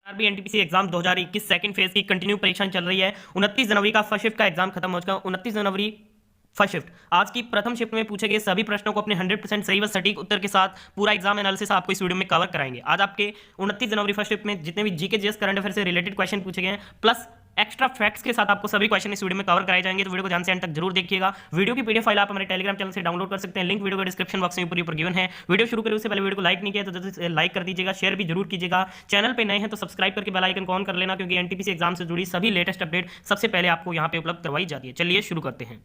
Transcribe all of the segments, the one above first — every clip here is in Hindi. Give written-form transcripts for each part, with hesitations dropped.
RB NTPC exam 2021 second phase की कंटिन्यू परीक्षा चल रही है। 29 जनवरी का फर्स्ट शिफ्ट का एग्जाम खत्म हो चुका है। 29 जनवरी फर्स्ट शिफ्ट आज की प्रथम शिफ्ट में पूछे गए सभी प्रश्नों को अपने 100% सही व सटीक उत्तर के साथ पूरा एग्जाम एनालिसिस आपको इस वीडियो में कवर कराएंगे। आज आपके 29 जनवरी फर्स्ट शिफ्ट में जितने भी जीके जीएस करंट अफेयर से रिलेटेड क्वेश्चन पूछे गए हैं प्लस एक्स्ट्रा फैक्ट्स के साथ आपको सभी क्वेश्चन इस वीडियो में कवर कराए जाएंगे, तो वीडियो को ध्यान से एंड तक जरूर देखिएगा। वीडियो की पीडीएफ फाइल आप हमारे टेलीग्राम चैनल से डाउनलोड कर सकते हैं, लिंक वीडियो के डिस्क्रिप्शन बॉक्स में ऊपर गिवन है। वीडियो शुरू करें उससे पहले वीडियो को लाइक नहीं किया तो जल्दी से लाइक कर दीजिएगा, शेयर भी जरूर कीजिएगा। चैनल पे नए हैं तो सब्सक्राइब करके बेल आइकन को ऑन कर लेना, क्योंकि एनटीपीसी एग्जाम से जुड़ी सभी लेटेस्ट अपडेट सबसे पहले आपको यहाँ पे उपलब्ध करवाई जाती है। चलिए शुरू करते हैं।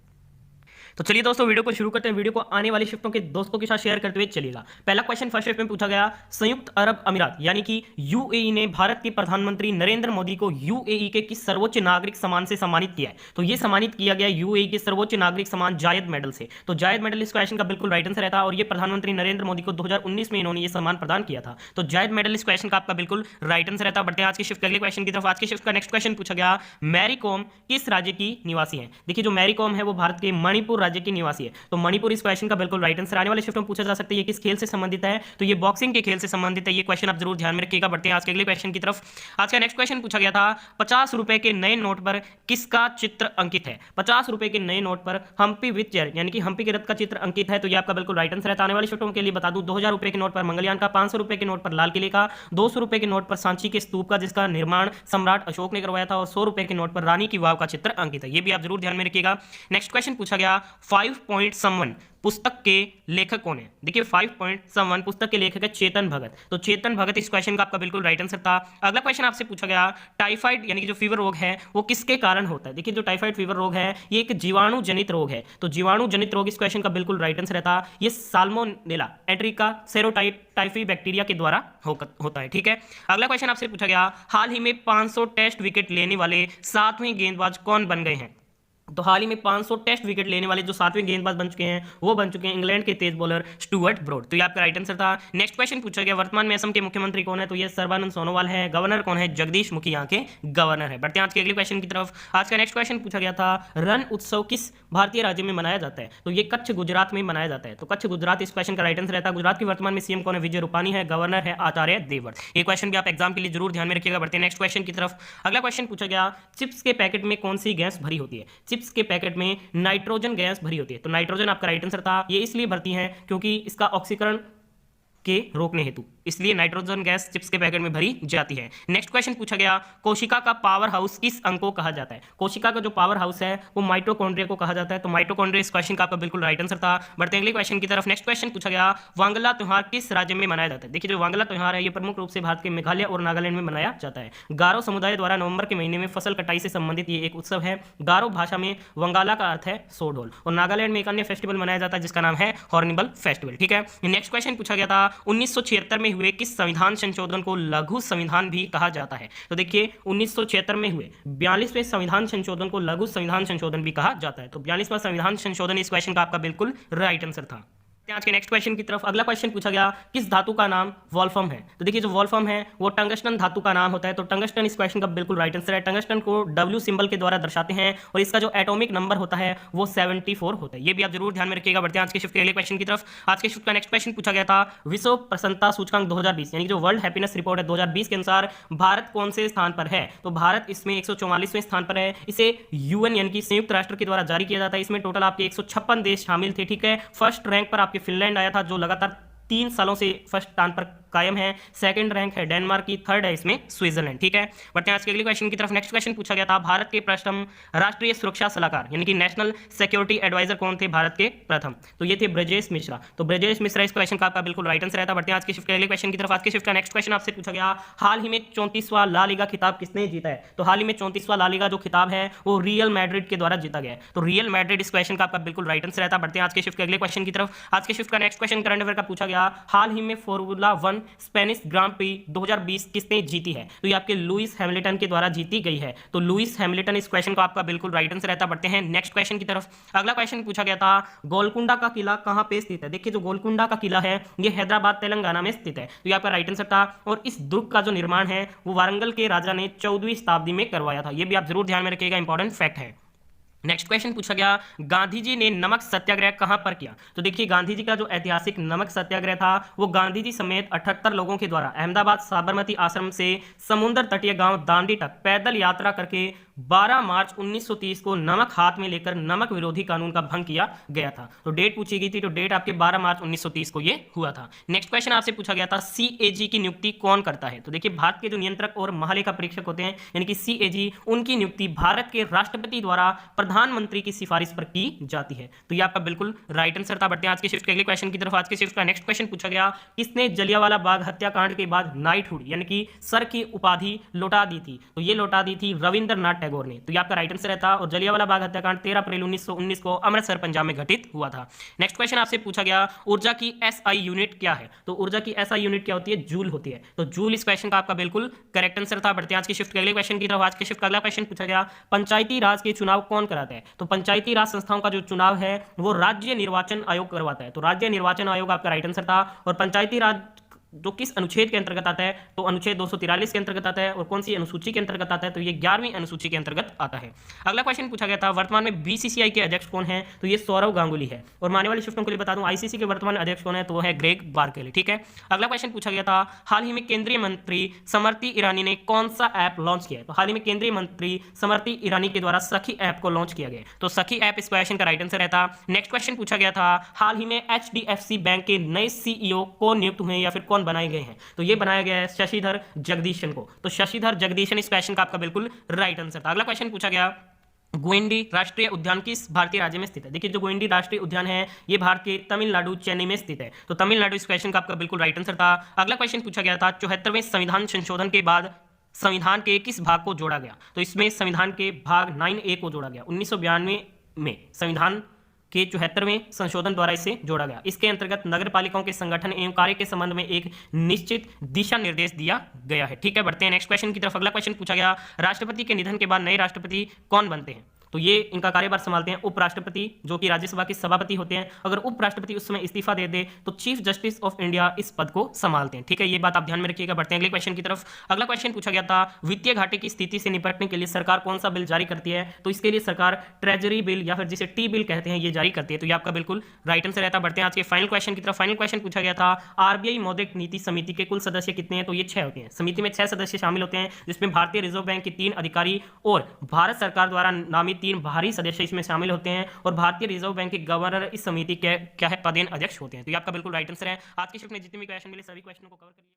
तो चलिए दोस्तों वीडियो को शुरू करते हैं। वीडियो को आने वाली शिफ्टों के दोस्तों के साथ शेयर करते हुए चलिएगा। पहला क्वेश्चन फर्स्ट शिफ्ट में पूछा गया, संयुक्त अरब अमीरात यानी कि यूएई ने भारत के प्रधानमंत्री नरेंद्र मोदी को यूएई के किस सर्वोच्च नागरिक सम्मान से सम्मानित किया है? तो ये सम्मानित किया गया यूएई के सर्वोच्च नागरिक सम्मान जायद मेडल से। तो जायद मेडल इस क्वेश्चन का बिल्कुल राइट आंसर रहता है और ये प्रधानमंत्री नरेंद्र मोदी को 2019 में इन्होंने ये सम्मान प्रदान किया था। तो जायद मेडल इस क्वेश्चन का आपका बिल्कुल राइट आंसर रहता है। बढ़ते हैं आज की शिफ्ट के अगले क्वेश्चन की तरफ। आज की शिफ्ट का नेक्स्ट क्वेश्चन पूछा गया, मैरी कॉम किस राज्य की निवासी है? देखिए जो मैरी कॉम है वो भारत के मणिपुर राज्य की निवासी है। तो मणिपुर इस क्वेश्चन का बिल्कुल राइट आंसर। आने वाले शिफ्ट में पूछा जा सकता है ये किस खेल से संबंधित है? तो ये बॉक्सिंग के खेल से संबंधित है। ये क्वेश्चन आप जरूर ध्यान में रखिएगा। बढ़ते हैं आज के अगले क्वेश्चन की तरफ। आज का नेक्स्ट क्वेश्चन पूछा गया था, 50 रुपए के नए नोट पर किसका चित्र अंकित है? 50 रुपए के नए नोट पर हम्पी विथ चेयर यानी कि हम्पी के रथ का चित्र अंकित है। तो ये आपका बिल्कुल राइट आंसर है। आने वाले शिफ्टों के लिए बता दूं, 2000 रुपए के नोट पर मंगलयान का, 500 रुपए के नोट पर लाल किले का, 200 रुपए के नोट पर सांची के स्तूप का जिसका निर्माण सम्राट अशोक ने करवाया था, और 100 रुपए के नोट पर रानी की वाव का चित्र अंकित है। ये भी आप जरूर ध्यान में रखिएगा। नेक्स्ट क्वेश्चन पूछा गया, 5 पॉइंट समवन पुस्तक के लेखक कौन है? देखिए 5 पॉइंट समवन पुस्तक के लेखक है चेतन भगत। तो चेतन भगत इस क्वेश्चन का आपका बिल्कुल राइट आंसर था। अगला क्वेश्चन आपसे पूछा गया, टाइफाइड यानी कि जो फीवर रोग है वो किसके कारण होता है? देखिए जो टाइफाइड फीवर रोग है ये एक जीवाणु जनित रोग है। तो जीवाणु जनित रोग इस क्वेश्चन का बिल्कुल राइट आंसर रहता। ये साल्मोनेला एंट्रिका सेरोटाइफी बैक्टीरिया के द्वारा होता है। ठीक है, अगला क्वेश्चन आपसे पूछा गया, हाल ही में 500 टेस्ट विकेट लेने वाले 7वें गेंदबाज कौन बन गए हैं? तो हाल ही में 500 टेस्ट विकेट लेने वाले जो 7वें गेंदबाज बन चुके हैं वो बन चुके हैं इंग्लैंड के तेज बॉलर स्टुअर्ट ब्रॉड। तो ये आपका राइट आंसर था। नेक्स्ट क्वेश्चन पूछा गया, वर्तमान में असम के मुख्यमंत्री कौन है? तो ये सर्बानंद सोनोवाल है। गवर्नर कौन है? जगदीश मुखी यहाँ के गवर्नर है। बढ़ते हैं आज के अगले क्वेश्चन की तरफ। आज का नेक्स्ट क्वेश्चन पूछा गया था, रण उत्सव किस भारतीय राज्य में मनाया जाता है? तो ये कच्छ गुजरात में मनाया जाता है। तो कच्छ गुजरात इस क्वेश्चन का राइट आंसर रहता है। गुजरात के वर्तमान में सीएम कौन है? विजय रूपानी है। गवर्नर है आचार्य देवव्रत। ये क्वेश्चन भी आप एग्जाम के लिए जरूर ध्यान में रखिएगा। बढ़ते हैं नेक्स्ट क्वेश्चन की तरफ। अगला क्वेश्चन पूछा गया, चिप्स के पैकेट में कौन सी गैस भरी होती है? चिप्स के पैकेट में नाइट्रोजन गैस भरी होती है। तो नाइट्रोजन आपका राइट आंसर था। ये इसलिए भरती है क्योंकि इसका ऑक्सीकरण के रोकने हेतु, इसलिए नाइट्रोजन गैस चिप्स के पैकेट में भरी जाती है। नेक्स्ट क्वेश्चन पूछा गया, कोशिका का पावर हाउस किस अंग को कहा जाता है? कोशिका का जो पावर हाउस है वो माइटोकॉन्ड्रिया को कहा जाता है। तो माइटोकॉन्ड्रिया इस क्वेश्चन का आपका बिल्कुल राइट आंसर था। बढ़ते हैं अगले क्वेश्चन की तरफ। नेक्स्ट क्वेश्चन पूछा गया, वांगला त्योहार किस राज्य में मनाया जाता है? देखिए जो वांगला त्योहार है ये प्रमुख रूप से भारत के मेघालय और नागालैंड में मनाया जाता है। गारो समुदाय द्वारा नवंबर के महीने में फसल कटाई से संबंधित ये एक उत्सव है। गारो भाषा में वंगाला का अर्थ है सोढोल, और नागालैंड में एक अन्य फेस्टिवल मनाया जाता है जिसका नाम है हॉर्निबल फेस्टिवल। ठीक है, नेक्स्ट क्वेश्चन पूछा गया था, 1976 में हुए किस संविधान संशोधन को लघु संविधान भी कहा जाता है? तो देखिए 1976 में हुए 42वें संविधान संशोधन को लघु संविधान संशोधन भी कहा जाता है। तो 42वां संविधान संशोधन इस क्वेश्चन का आपका बिल्कुल राइट आंसर था। आज के नेक्स्ट क्वेश्चन की तरफ। अगला क्वेश्चन पूछा गया, किस धातु का नाम वॉल्फ्रम है? तो देखिए जो वॉल्फ्रम है वो टंगस्टन धातु का नाम होता है। तो टंगस्टन इस क्वेश्चन का बिल्कुल राइट आंसर है। टंगस्टन को W सिंबल के द्वारा दर्शाते हैं और इसका जो एटॉमिक नंबर होता है वो 74 होता है। ये भी आप जरूर ध्यान में रखिएगा। बढ़ते हैं आज के शिफ्ट के अगले क्वेश्चन की तरफ। आज के शिफ्ट का नेक्स्ट क्वेश्चन पूछा गया था, विश्व प्रसन्नता सूचकांक 2020 यानी जो वर्ल्ड हैप्पीनेस रिपोर्ट है 2020 के अनुसार भारत कौन से स्थान पर है? तो भारत इसमें 144वें स्थान पर है। इसे UN यानी कि संयुक्त राष्ट्र के द्वारा जारी किया जाता है। इसमें टोटल आपके 156 देश शामिल थे। ठीक है, फर्स्ट रैंक पर आपके फिनलैंड आया था जो लगातार 3 सालों से फर्स्ट स्थान पर कायम है। सेकंड रैंक है डेनमार्क की, थर्ड है इसमें स्विट्जरलैंड। ठीक है, बढ़ते हैं आज के अगले क्वेश्चन की तरफ। नेक्स्ट क्वेश्चन पूछा गया था, भारत के प्रथम राष्ट्रीय सुरक्षा सलाहकार यानी कि नेशनल सिक्योरिटी एडवाइजर कौन थे भारत के प्रथम? तो ये थे ब्रजेश मिश्रा। तो ब्रजेश मिश्रा इस क्वेश्चन का आपका बिल्कुल राइट आंसर रहता है। बढ़ते हैं आज के शिफ्ट के अगले क्वेश्चन की तरफ। आज के शिफ्ट का नेक्स्ट क्वेश्चन आपसे पूछा गया, हाल ही में 34वां ला लीगा खिताब किसने जीता है? तो हाल ही में 34वां ला लीगा जो खिताब है वो रियल मैड्रिड के द्वारा जीता गया है। तो रियल मैड्रिड इस क्वेश्चन का आपका बिल्कुल राइट आंसर रहता है। बढ़ते हैं आज के शिफ्ट के अगले क्वेश्चन की तरफ। आज के शिफ्ट का नेक्स्ट क्वेश्चन करंट अफेयर का पूछा गया, हाल ही में फॉर्मूला 1 स्पेनिश ग्रां प्री 2020 किसने जीती है? तो ये आपके लुइस हैमिल्टन के द्वारा जीती गई है। तो लुइस हैमिल्टन इस क्वेश्चन का आपका बिल्कुल राइट आंसर रहता है। बढ़ते हैं नेक्स्ट क्वेश्चन की तरफ। अगला क्वेश्चन पूछा गया था, गोलकुंडा का किला कहां पे स्थित है? देखिए जो गोलकुंडा का किला है ये हैदराबाद तेलंगाना में स्थित है। तो ये आपका राइट आंसर था। और इस दुर्ग का जो निर्माण है वो वारंगल के राजा ने 14वीं शताब्दी में करवाया था। ये भी आप जरूर ध्यान में रखिएगा, इंपॉर्टेंट फैक्ट है। नेक्स्ट क्वेश्चन पूछा गया, गांधी जी ने नमक सत्याग्रह कहां पर किया? तो देखिए गांधी जी का जो ऐतिहासिक नमक सत्याग्रह था वो गांधी जी समेत 78 लोगों के द्वारा अहमदाबाद साबरमती आश्रम से समुद्र तटीय गांव दांडी तक पैदल यात्रा करके 12 मार्च 1930 को नमक हाथ में लेकर नमक विरोधी कानून का भंग किया गया था। तो डेट पूछी गई थी, तो डेट आपके 12 मार्च 1930 को ये हुआ था। नेक्स्ट क्वेश्चन आपसे पूछा गया था, सीएजी की नियुक्ति कौन करता है? तो देखिए भारत के जो नियंत्रक और महालेखा परीक्षक होते हैं यानी कि सीएजी, उनकी नियुक्ति भारत के राष्ट्रपति द्वारा प्रधानमंत्री की सिफारिश पर की जाती है। तो ये आपका बिल्कुल राइट आंसर था। बढ़ते हैं आज के शिफ्ट के अगले क्वेश्चन की तरफ। आज के शिफ्ट का नेक्स्ट क्वेश्चन पूछा गया, किसने जलियांवाला बाग हत्याकांड के बाद नाइटहुड यानी कि सर की उपाधि लौटा दी थी? तो ये लौटा दी थी रविंद्रनाथ टैगोर ने। तो ये आपका राइट आंसर था। और जलियांवाला बाग हत्याकांड 13 अप्रैल 1919 को अमृतसर पंजाब में घटित हुआ था। नेक्स्ट क्वेश्चन आपसे पूछा गया, ऊर्जा की एसआई यूनिट क्या है? तो ऊर्जा की एसआई यूनिट क्या होती है? जूल होती है। तो जूल इस क्वेश्चन का आपका बिल्कुल करेक्ट आंसर था। बढ़ते हैं आज के शिफ्ट के अगले क्वेश्चन की तरफ। आज के शिफ्ट का अगला क्वेश्चन पूछा गया, पंचायती राज के चुनाव कौन कराता है? तो पंचायती राज संस्थाओं का जो चुनाव है वो राज्य निर्वाचन आयोग करवाता है। तो राज्य निर्वाचन आयोग आपका राइट आंसर था। और पंचायती राज जो किस अनुच्छेद के अंतर्गत आता है? तो अनुच्छेद 243 के अंतर्गत आता है। और कौन सी अनुसूची के अंतर्गत आता है? तो ये 11वीं अनुसूची के अंतर्गत आता है। अगला क्वेश्चन पूछा गया था, वर्तमान में बीसीसीआई के अध्यक्ष कौन है? तो ये सौरव गांगुली है। और माने वाली शिफ्टों के लिए बता दूं, आईसीसी के वर्तमान अध्यक्ष कौन है? तो वो है ग्रेग बार्केले। ठीक है। अगला क्वेश्चन पूछा गया था, हाल ही में केंद्रीय मंत्री स्मृति ईरानी ने कौन सा ऐप लॉन्च किया है? तो हाल ही में केंद्रीय मंत्री स्मृति ईरानी के द्वारा सखी ऐप को लॉन्च किया गया। तो सखी ऐप इस क्वेश्चन का राइट आंसर रहता। नेक्स्ट क्वेश्चन पूछा गया था, हाल ही में एचडीएफसी बैंक के नए सीईओ कौन नियुक्त हुए या फिर कौन बनाए गए हैं? तो ये बनाया गया है शशिधर जगदीशन को। तो शशिधर जगदीशन इस क्वेश्चन का आपका बिल्कुल राइट आंसर था। अगला क्वेश्चन पूछा गया, गोइंडी राष्ट्रीय उद्यान किस भारतीय राज्य में स्थित है? देखिए जो गोइंडी राष्ट्रीय उद्यान है ये भारत के तमिलनाडु चेन्नई में स्थित है। तो तमिलनाडु इस क्वेश्चन का आपका बिल्कुल राइट आंसर था। अगला क्वेश्चन पूछा गया था, 74वें संविधान संशोधन के बाद संविधान के किस भाग को जोड़ा गया? तो इसमें संविधान के भाग 9A को जोड़ा गया। 1992 में संविधान के 74वें संशोधन द्वारा इसे जोड़ा गया। इसके अंतर्गत नगर पालिकाओं के संगठन एवं कार्य के संबंध में एक निश्चित दिशा निर्देश दिया गया है। ठीक है। बढ़ते हैं नेक्स्ट क्वेश्चन की तरफ। अगला क्वेश्चन पूछा गया, राष्ट्रपति के निधन के बाद नए राष्ट्रपति कौन बनते हैं? तो ये इनका कार्यभार संभालते हैं उपराष्ट्रपति, जो कि राज्यसभा के सभापति होते हैं। अगर उपराष्ट्रपति उस समय इस्तीफा दे दे तो चीफ जस्टिस ऑफ इंडिया इस पद को संभालते हैं। ठीक है, ये बात आप ध्यान में रखिएगा। बढ़ते हैं अगले क्वेश्चन की तरफ। अगला क्वेश्चन पूछा गया था, वित्तीय घाटे की स्थिति से निपटने के लिए सरकार कौन सा बिल जारी करती है? तो इसके लिए सरकार ट्रेजरी बिल या फिर जिसे टी बिल कहते हैं ये जारी करती है। तो ये आपका बिल्कुल राइट आंसर रहता है। बढ़ते हैं आज के फाइनल क्वेश्चन की तरफ। फाइनल क्वेश्चन पूछा गया था, आरबीआई मौद्रिक नीति समिति के कुल सदस्य कितने हैं? तो ये 6 होते हैं। समिति में 6 सदस्य शामिल होते हैं, जिसमें भारतीय रिजर्व बैंक के 3 अधिकारी और भारत सरकार द्वारा नामित 3 बाहरी सदस्य इसमें शामिल होते हैं। और भारतीय रिजर्व बैंक के गवर्नर इस समिति के क्या है? पदेन अध्यक्ष होते हैं। तो ये आपका बिल्कुल राइट आंसर है। आज की शिफ्ट में जितने भी क्वेश्चन मिले सभी क्वेश्चनों को कवर करिए।